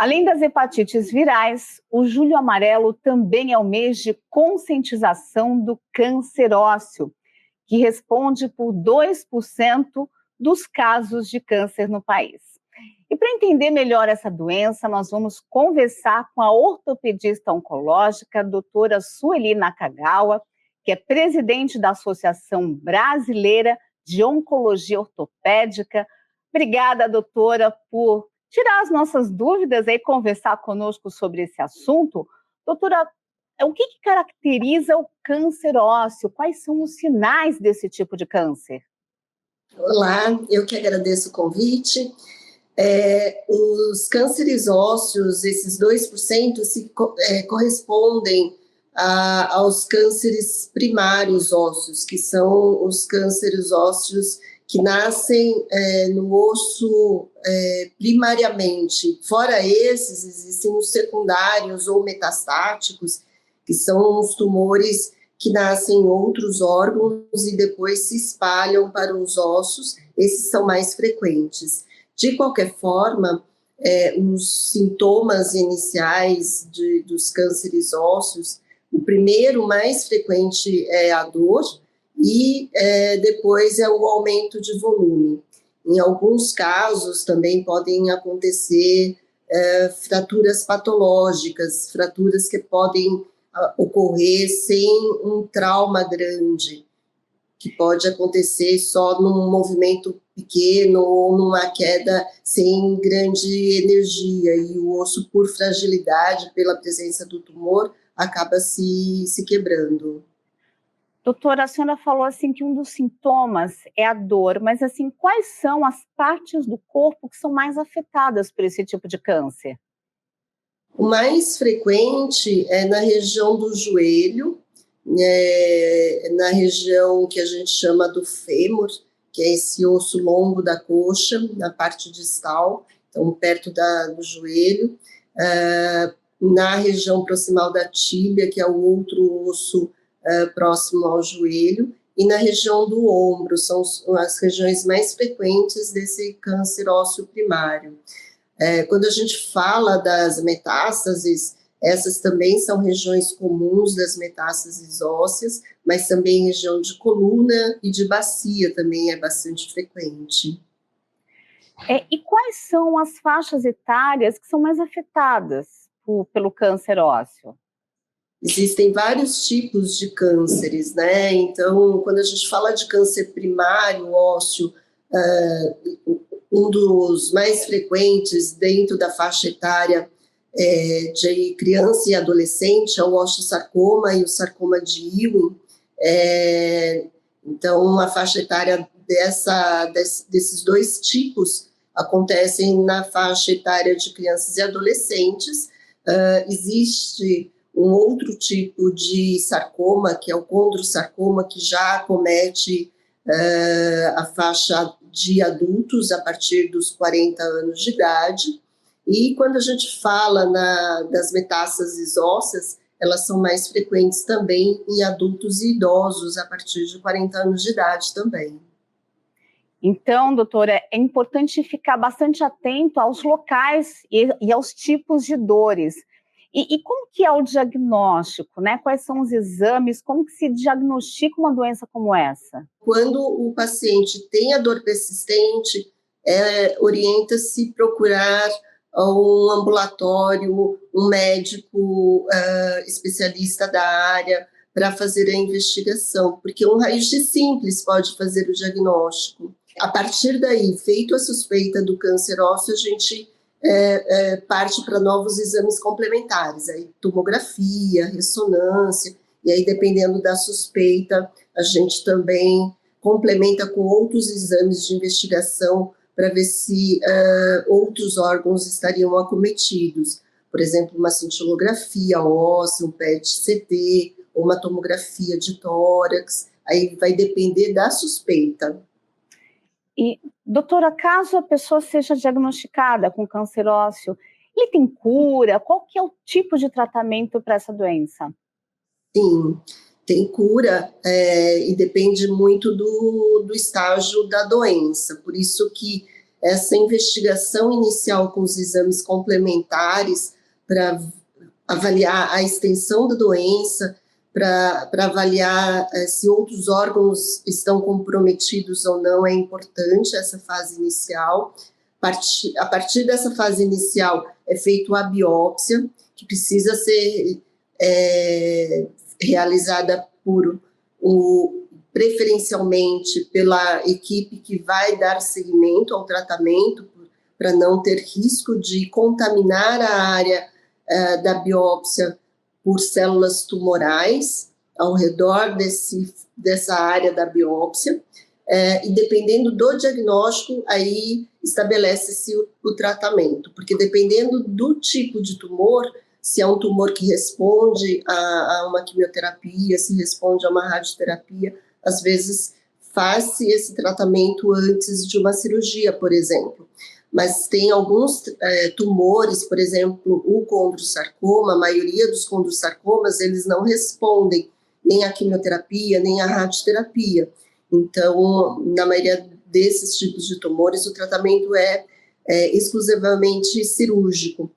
Além das hepatites virais, o Julho Amarelo também é o mês de conscientização do câncer ósseo, que responde por 2% dos casos de câncer no país. E para entender melhor essa doença, nós vamos conversar com a ortopedista oncológica, a doutora Sueli Nakagawa, que é presidente da Associação Brasileira de Oncologia Ortopédica. Obrigada, doutora, por tirar as nossas dúvidas e conversar conosco sobre esse assunto. Doutora, o que caracteriza o câncer ósseo? Quais são os sinais desse tipo de câncer? Olá, eu que agradeço o convite. Os cânceres ósseos, esses 2%, correspondem aos cânceres primários ósseos, que são os cânceres ósseos que nascem no osso primariamente. Fora esses, existem os secundários ou metastáticos, que são os tumores que nascem em outros órgãos e depois se espalham para os ossos. Esses são mais frequentes. De qualquer forma, os sintomas iniciais dos cânceres ósseos, o primeiro mais frequente é a dor e depois é o aumento de volume. Em alguns casos também podem acontecer fraturas patológicas, fraturas que podem ocorrer sem um trauma grande, que pode acontecer só num movimento pequeno ou numa queda sem grande energia, e o osso, por fragilidade, pela presença do tumor, acaba se quebrando. Doutora, a senhora falou assim que um dos sintomas é a dor, mas assim, quais são as partes do corpo que são mais afetadas por esse tipo de câncer? O mais frequente é na região do joelho, na região que a gente chama do fêmur, que é esse osso longo da coxa, na parte distal, então perto do joelho, na região proximal da tíbia, que é o outro osso próximo ao joelho, e na região do ombro, são as regiões mais frequentes desse câncer ósseo primário. Quando a gente fala das metástases, essas também são regiões comuns das metástases ósseas, mas também região de coluna e de bacia também é bastante frequente. E quais são as faixas etárias que são mais afetadas pelo câncer ósseo? Existem vários tipos de cânceres, né? Então, quando a gente fala de câncer primário ósseo, um dos mais frequentes dentro da faixa etária de criança e adolescente é o osteosarcoma e o sarcoma de Ewing. Então, a faixa etária desses dois tipos acontecem na faixa etária de crianças e adolescentes. Existe um outro tipo de sarcoma, que é o condrosarcoma, que já acomete a faixa de adultos a partir dos 40 anos de idade. E quando a gente fala das metástases ósseas, elas são mais frequentes também em adultos e idosos a partir de 40 anos de idade também. Então, doutora, é importante ficar bastante atento aos locais e aos tipos de dores. E como que é o diagnóstico, né? Quais são os exames? Como que se diagnostica uma doença como essa? Quando o paciente tem a dor persistente, orienta-se procurar um ambulatório, um médico especialista da área para fazer a investigação, porque um raio-x simples pode fazer o diagnóstico. A partir daí, feito a suspeita do câncer ósseo, a gente parte para novos exames complementares, aí tomografia, ressonância, e aí dependendo da suspeita, a gente também complementa com outros exames de investigação para ver se outros órgãos estariam acometidos. Por exemplo, uma cintilografia óssea, um PET-CT, ou uma tomografia de tórax, aí vai depender da suspeita. E, doutora, caso a pessoa seja diagnosticada com câncer ósseo, ele tem cura? Qual que é o tipo de tratamento para essa doença? Sim, tem cura e depende muito do estágio da doença. Por isso que essa investigação inicial com os exames complementares para avaliar a extensão da doença, para avaliar se outros órgãos estão comprometidos ou não, é importante essa fase inicial. A partir dessa fase inicial é feita a biópsia, que precisa ser realizada preferencialmente pela equipe que vai dar seguimento ao tratamento, para não ter risco de contaminar a área da biópsia por células tumorais ao redor dessa área da biópsia, e dependendo do diagnóstico, aí estabelece-se o tratamento, porque dependendo do tipo de tumor, se é um tumor que responde a uma quimioterapia, se responde a uma radioterapia, às vezes faz-se esse tratamento antes de uma cirurgia, por exemplo. Mas tem alguns tumores, por exemplo, o condrosarcoma, a maioria dos condrosarcomas, eles não respondem nem à quimioterapia, nem à radioterapia. Então, na maioria desses tipos de tumores, o tratamento é exclusivamente cirúrgico.